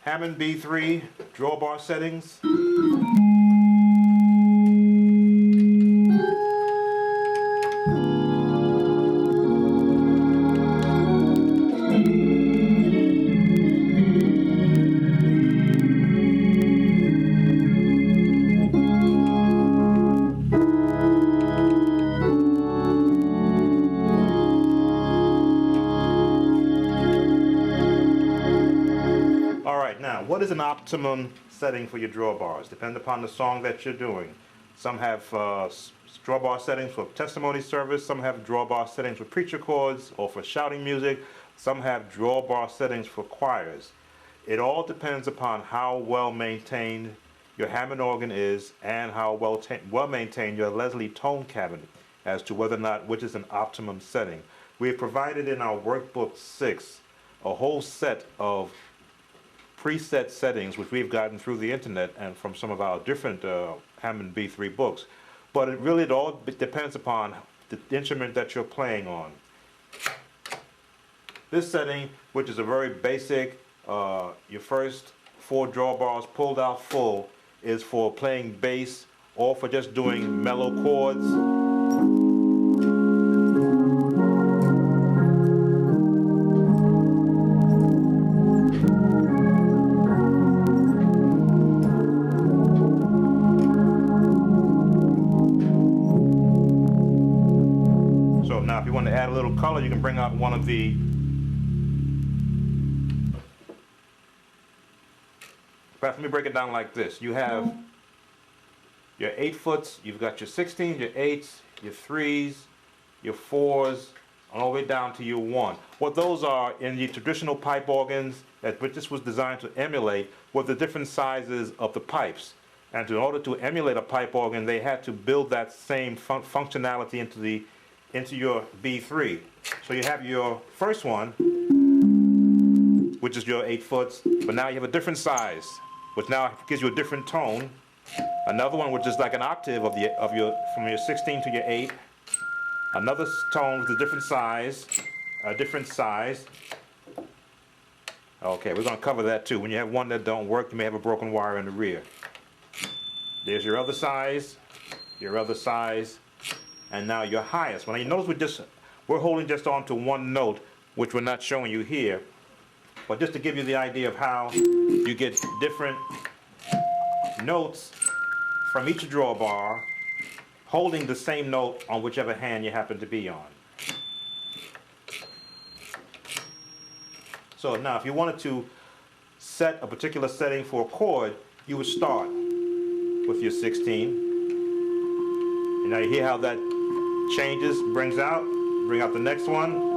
Hammond B3 drawbar settings. Now, what is an optimum setting for your drawbars? Depends upon the song that you're doing. Some have drawbar settings for testimony service. Some have drawbar settings for preacher chords or for shouting music. Some have drawbar settings for choirs. It all depends upon how well maintained your Hammond organ is and how well maintained your Leslie tone cabinet as to whether or not which is an optimum setting. We have provided in our workbook 6 a whole set of preset settings which we've gotten through the internet and from some of our different Hammond B3 books. But it all depends upon the instrument that you're playing on. This setting, which is a very basic, your first 4 drawbars pulled out full, is for playing bass or for just doing mellow chords. Now, if you want to add a little color, you can bring out one of the let me break it down like this. You have your 8-foots, you've got your 16s, your 8s, your 3s, your 4s, all the way down to your 1. What those are in the traditional pipe organs, which this was designed to emulate, were the different sizes of the pipes. And in order to emulate a pipe organ, they had to build that same functionality into your B3. So you have your first one, which is your 8-foots, but now you have a different size, which now gives you a different tone. Another one, which is like an octave from your 16 to your 8. Another tone with a different size, Okay, we're going to cover that too. When you have one that don't work, you may have a broken wire in the rear. There's your other size, and now your highest. Well, now you notice we're holding just on to one note, which we're not showing you here, but just to give you the idea of how you get different notes from each drawbar, holding the same note on whichever hand you happen to be on. So now, if you wanted to set a particular setting for a chord, you would start with your 16. And now you hear how that changes, bring out the next one.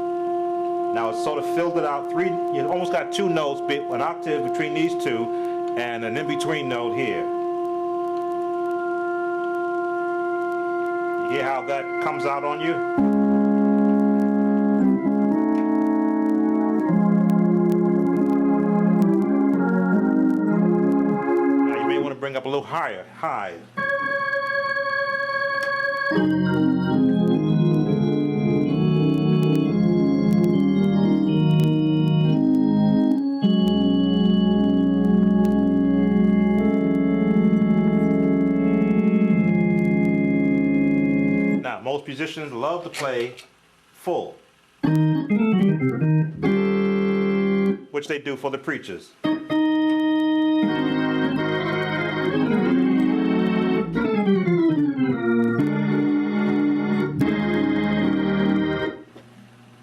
Now it's sort of filled it out. You almost got 2 notes, an octave between these 2, and an in-between note here. You hear how that comes out on you? Now you may want to bring up a little higher, high. Now, most musicians love to play full, which they do for the preachers.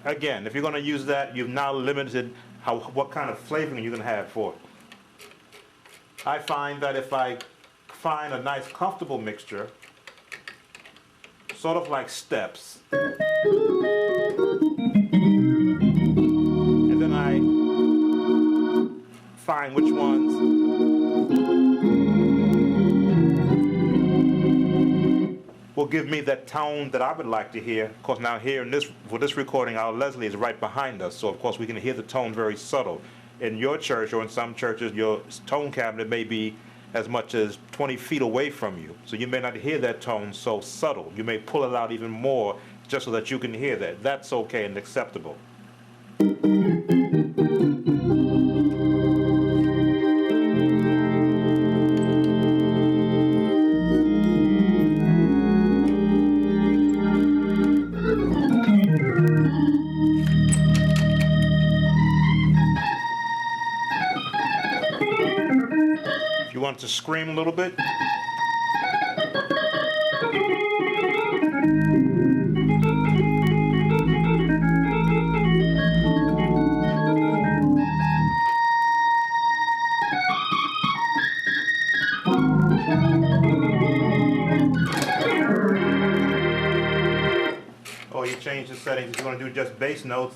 Again, if you're going to use that, you've now limited what kind of flavoring you're going to have for it. I find that if I find a nice comfortable mixture, sort of like steps, and then I find which ones will give me that tone that I would like to hear. Of course, now here for this recording, our Leslie is right behind us, so of course we can hear the tone very subtle. In your church or in some churches, your tone cabinet may be as much as 20 feet away from you, so you may not hear that tone so subtle. You may pull it out even more just so that you can hear that. That's okay and acceptable. to scream a little bit. Or you change the settings if you want to do just bass notes.